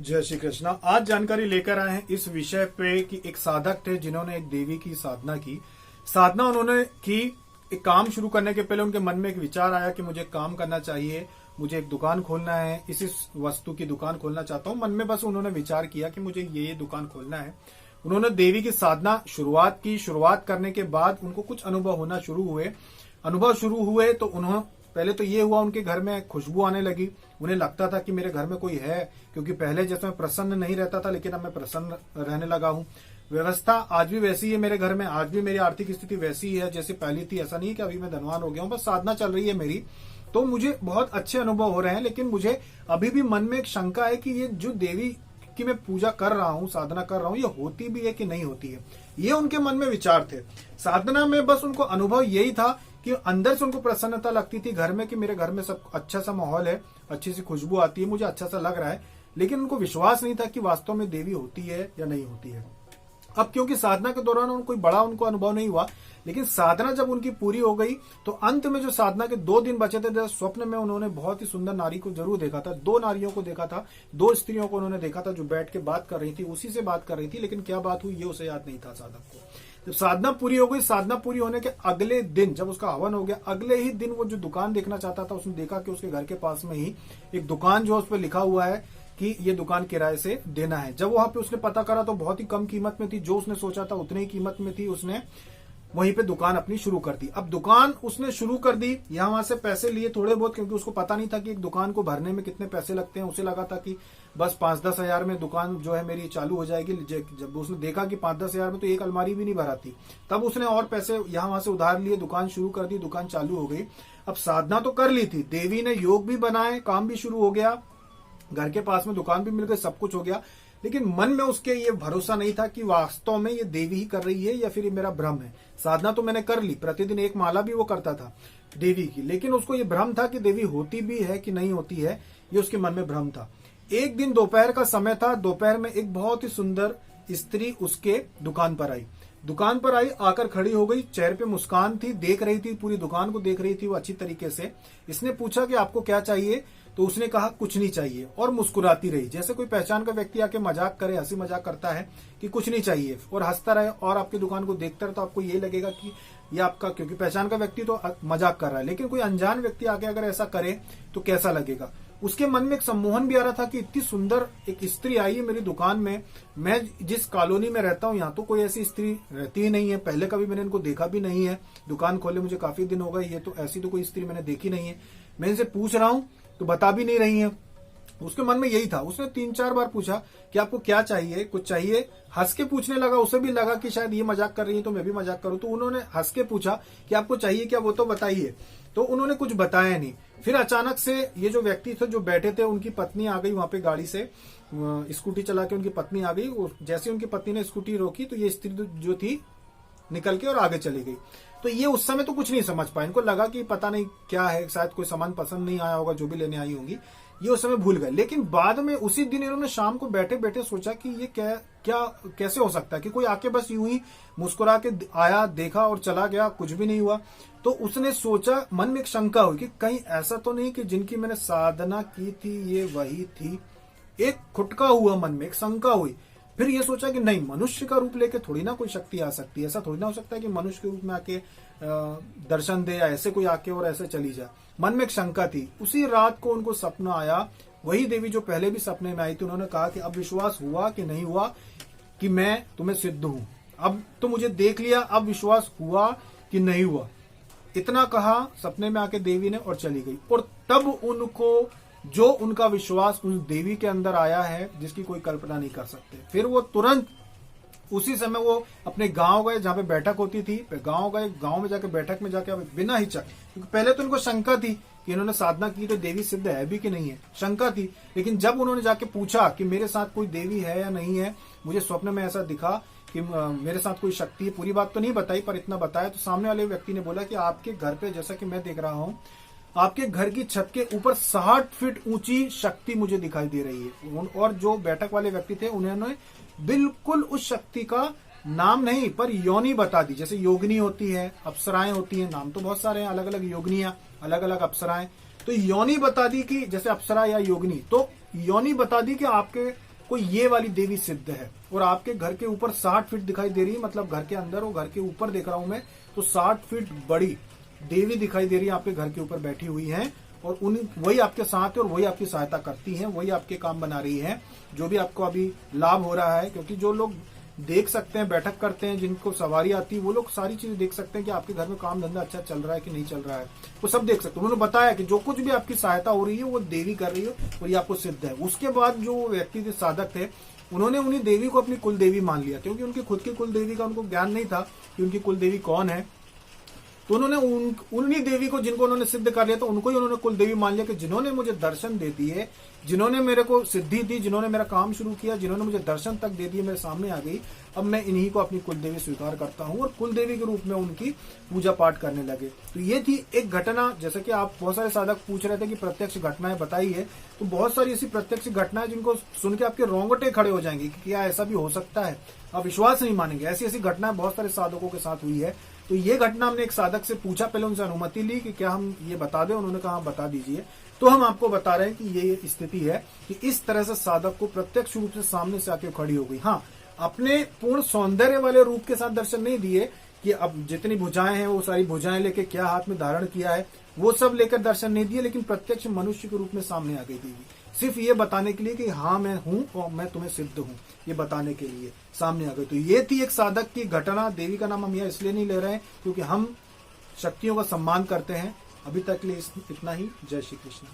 जय श्री कृष्णा। आज जानकारी लेकर आए हैं इस विषय पे कि एक साधक थे जिन्होंने एक देवी की साधना की। साधना उन्होंने की, एक काम शुरू करने के पहले उनके मन में एक विचार आया कि मुझे काम करना चाहिए, मुझे एक दुकान खोलना है, इस वस्तु की दुकान खोलना चाहता हूँ। मन में बस उन्होंने विचार किया कि मुझे ये दुकान खोलना है। उन्होंने देवी की साधना शुरुआत की। शुरुआत करने के बाद उनको कुछ अनुभव होना शुरू हुए। अनुभव शुरू हुए तो उन्होंने पहले तो ये हुआ, उनके घर में खुशबू आने लगी। उन्हें लगता था कि मेरे घर में कोई है, क्योंकि पहले जैसे मैं प्रसन्न नहीं रहता था, लेकिन अब मैं प्रसन्न रहने लगा हूँ। व्यवस्था आज भी वैसी है मेरे घर में, आज भी मेरी आर्थिक स्थिति वैसी है जैसे पहली थी। ऐसा नहीं है कि अभी मैं धनवान हो गया हूँ, बस साधना चल रही है मेरी, तो मुझे बहुत अच्छे अनुभव हो रहे हैं। लेकिन मुझे अभी भी मन में एक शंका है कि ये जो देवी की मैं पूजा कर रहा हूँ, साधना कर रहा हूँ, ये होती भी है कि नहीं होती है। ये उनके मन में विचार थे। साधना में बस उनको अनुभव यही था कि अंदर से उनको प्रसन्नता लगती थी घर में कि मेरे घर में सब अच्छा सा माहौल है, अच्छी सी खुशबू आती है, मुझे अच्छा सा लग रहा है। लेकिन उनको विश्वास नहीं था कि वास्तव में देवी होती है या नहीं होती है। अब क्योंकि साधना के दौरान उनको कोई बड़ा अनुभव नहीं हुआ, लेकिन साधना जब उनकी पूरी हो गई तो अंत में जो साधना के 2 दिन बचे थे, स्वप्न में उन्होंने बहुत ही सुंदर नारी को जरूर देखा था। 2 नारियों को देखा था, 2 स्त्रियों को उन्होंने देखा था जो बैठ के बात कर रही थी, उसी से बात कर रही थी। लेकिन क्या बात हुई ये उसे याद नहीं था साधक को। जब साधना पूरी हो गई, साधना पूरी होने के अगले दिन जब उसका हवन हो गया, अगले ही दिन वो जो दुकान देखना चाहता था, उसने देखा कि उसके घर के पास में ही एक दुकान जो उस पर लिखा हुआ है कि ये दुकान किराए से देना है। जब वहां पे उसने पता करा तो बहुत ही कम कीमत में थी, जो उसने सोचा था उतनी ही कीमत में थी। उसने वहीं पे दुकान अपनी शुरू कर दी। अब दुकान उसने शुरू कर दी, यहां वहां से पैसे लिए थोड़े बहुत, क्योंकि उसको पता नहीं था कि एक दुकान को भरने में कितने पैसे लगते हैं। उसे लगा था कि बस 5-10 हजार में दुकान जो है मेरी चालू हो जाएगी। जब उसने देखा कि 5-10 हजार में तो एक अलमारी भी नहीं भराती, तब उसने और पैसे यहां वहां से उधार लिए, दुकान शुरू कर दी, दुकान चालू हो गई। अब साधना तो कर ली थी, देवी ने योग भी बनाए, काम भी शुरू हो गया, घर के पास में दुकान भी मिल गई, सब कुछ हो गया। लेकिन मन में उसके ये भरोसा नहीं था कि वास्तव में ये देवी ही कर रही है या फिर ये मेरा भ्रम है। साधना तो मैंने कर ली, प्रतिदिन 1 माला भी वो करता था देवी की, लेकिन उसको ये भ्रम था कि देवी होती भी है कि नहीं होती है, ये उसके मन में भ्रम था। एक दिन दोपहर का समय था, दोपहर में एक बहुत ही सुंदर स्त्री उसके दुकान पर आई। दुकान पर आई, आकर खड़ी हो गई, चेहरे पे मुस्कान थी, देख रही थी, पूरी दुकान को देख रही थी वो अच्छी तरीके से। इसने पूछा कि आपको क्या चाहिए, तो उसने कहा कुछ नहीं चाहिए, और मुस्कुराती रही, जैसे कोई पहचान का व्यक्ति आके मजाक करे, हंसी मजाक करता है कि कुछ नहीं चाहिए, और हंसता रहे और आपकी दुकान को देखता रहे, तो आपको ये लगेगा कि ये आपका, क्योंकि पहचान का व्यक्ति तो मजाक कर रहा है। लेकिन कोई अनजान व्यक्ति आके अगर ऐसा करे तो कैसा लगेगा। उसके मन में एक सम्मोहन भी आ रहा था कि इतनी सुंदर एक स्त्री आई है मेरी दुकान में। मैं जिस कॉलोनी में रहता हूँ यहाँ तो कोई ऐसी स्त्री रहती ही नहीं है, पहले कभी मैंने इनको देखा भी नहीं है। दुकान खोले मुझे काफी दिन हो गए, ये तो ऐसी तो कोई स्त्री मैंने देखी नहीं है। मैं इनसे पूछ रहा हूँ तो बता भी नहीं रही है। उसके मन में यही था। उसने 3-4 बार पूछा कि आपको क्या चाहिए, कुछ चाहिए। हंस के पूछने लगा, उसे भी लगा कि शायद ये मजाक कर रही है तो मैं भी मजाक करूं, तो उन्होंने हंस के पूछा कि आपको चाहिए क्या, वो तो बताइए। तो उन्होंने कुछ बताया नहीं। फिर अचानक से ये जो व्यक्ति थे जो बैठे थे, उनकी पत्नी आ गई वहां पे, गाड़ी से स्कूटी चला के उनकी पत्नी आ गई। जैसे उनकी पत्नी ने स्कूटी रोकी तो ये स्त्री जो थी निकल के और आगे चली गई। तो ये उस समय तो कुछ नहीं समझ पाए, इनको लगा कि पता नहीं क्या है, शायद कोई सामान पसंद नहीं आया होगा जो भी लेने आई होंगी, ये उस समय भूल गए। लेकिन बाद में उसी दिन इन्होंने शाम को बैठे बैठे सोचा कि ये क्या कैसे हो सकता है कि कोई आके बस यूं ही मुस्कुरा के आया, देखा और चला गया, कुछ भी नहीं हुआ। तो उसने सोचा, मन में एक शंका हुई कि कहीं ऐसा तो नहीं कि जिनकी मैंने साधना की थी ये वही थी। एक खुटका हुआ मन में, एक शंका हुई। फिर ये सोचा कि नहीं, मनुष्य का रूप लेके थोड़ी ना कोई शक्ति आ सकती है, ऐसा थोड़ी ना हो सकता है कि मनुष्य के रूप में आके दर्शन दे या ऐसे कोई आके और ऐसे चली जाए। मन में एक शंका थी। उसी रात को उनको सपना आया, वही देवी जो पहले भी सपने में आई थी। उन्होंने कहा कि अब विश्वास हुआ कि नहीं हुआ कि मैं तुम्हें सिद्ध हूं, अब तो मुझे देख लिया, अब विश्वास हुआ कि नहीं हुआ। इतना कहा सपने में आके देवी ने और चली गई। और तब उनको जो उनका विश्वास उस देवी के अंदर आया है जिसकी कोई कल्पना नहीं कर सकते। फिर वो तुरंत उसी समय वो अपने गांव गए जहां पे बैठक होती थी, गांव गए, गांव में जाके बैठक में जाके बिना हिचक, क्योंकि पहले तो उनको शंका थी कि इन्होंने साधना की तो देवी सिद्ध है भी कि नहीं है, शंका थी। लेकिन जब उन्होंने जाके पूछा कि मेरे साथ कोई देवी है या नहीं है, मुझे स्वप्न में ऐसा दिखा कि मेरे साथ कोई शक्ति है, पूरी बात तो नहीं बताई पर इतना बताया, तो सामने वाले व्यक्ति ने बोला कि आपके घर पे, जैसा कि मैं देख रहा हूँ, आपके घर की छत के ऊपर 60 फीट ऊंची शक्ति मुझे दिखाई दे रही है। और जो बैठक वाले व्यक्ति थे उन्होंने बिल्कुल उस शक्ति का नाम नहीं पर योनि बता दी। जैसे योगिनी होती है, अप्सराएं होती हैं, नाम तो बहुत सारे हैं, अलग अलग योगिनियां, अलग अलग अप्सराएं, तो योनि बता दी कि जैसे अप्सरा या योगिनी, तो योनि बता दी कि आपके कोई ये वाली देवी सिद्ध है और आपके घर के ऊपर 60 फीट दिखाई दे रही है, मतलब घर के अंदर और घर के ऊपर देख रहा हूं मैं, तो 60 फीट बड़ी देवी दिखाई दे रही है, आपके घर के ऊपर बैठी हुई है और वही आपके साथ है और वही आपकी सहायता करती है, वही आपके काम बना रही है, जो भी आपको अभी लाभ हो रहा है। क्योंकि जो लोग देख सकते हैं, बैठक करते हैं, जिनको सवारी आती है, वो लोग सारी चीजें देख सकते हैं कि आपके घर में काम धंधा अच्छा चल रहा है कि नहीं चल रहा है, वो सब देख सकते हैं। उन्होंने बताया कि जो कुछ भी आपकी सहायता हो रही है वो देवी कर रही है और ये आपको सिद्ध है। उसके बाद जो व्यक्ति थे, साधक थे, उन्होंने उन्हीं देवी को अपनी कुल देवी मान लिया, क्योंकि उनकी खुद की कुल देवी का उनको ज्ञान नहीं था कि उनकी कुल देवी कौन है। तो उन्होंने उन्हीं देवी को, जिनको उन्होंने सिद्ध कर लिया, तो उनको ही उन्होंने कुल देवी मान लिया कि जिन्होंने मुझे दर्शन दे दिए, जिन्होंने मेरे को सिद्धि दी, जिन्होंने मेरा काम शुरू किया, जिन्होंने मुझे दर्शन तक दे दिए, मेरे सामने आ गई, अब मैं इन्हीं को अपनी कुल देवी स्वीकार करता हूं और कुल देवी के रूप में उनकी पूजा पाठ करने लगे। तो ये थी एक घटना। जैसे कि आप बहुत सारे साधक पूछ रहे थे कि प्रत्यक्ष घटनाएं बताई है, तो बहुत सारी ऐसी प्रत्यक्ष घटनाएं जिनको सुन के आपके रोंगटे खड़े हो जाएंगे कि क्या ऐसा भी हो सकता है, आप विश्वास नहीं मानेंगे। ऐसी ऐसी घटनाएं बहुत सारे साधकों के साथ हुई है। तो ये घटना हमने एक साधक से पूछा, पहले उनसे अनुमति ली कि क्या हम ये बता दें, उन्होंने कहा बता दीजिए। तो हम आपको बता रहे हैं कि ये स्थिति है कि इस तरह से साधक को प्रत्यक्ष रूप से सामने से आके खड़ी हो गई। हाँ, अपने पूर्ण सौंदर्य वाले रूप के साथ दर्शन नहीं दिए कि अब जितनी भुजाएं हैं वो सारी भुजाएं लेके क्या हाथ में धारण किया है वो सब लेकर दर्शन नहीं दिए, लेकिन प्रत्यक्ष मनुष्य के रूप में सामने आ गई देवी, सिर्फ ये बताने के लिए कि हाँ मैं हूं और मैं तुम्हें सिद्ध हूं, ये बताने के लिए सामने आ गई। तो ये थी एक साधक की घटना। देवी का नाम हम यहाँ इसलिए नहीं ले रहे हैं क्योंकि हम शक्तियों का सम्मान करते हैं। अभी तक के लिए इतना ही। जय श्री कृष्ण।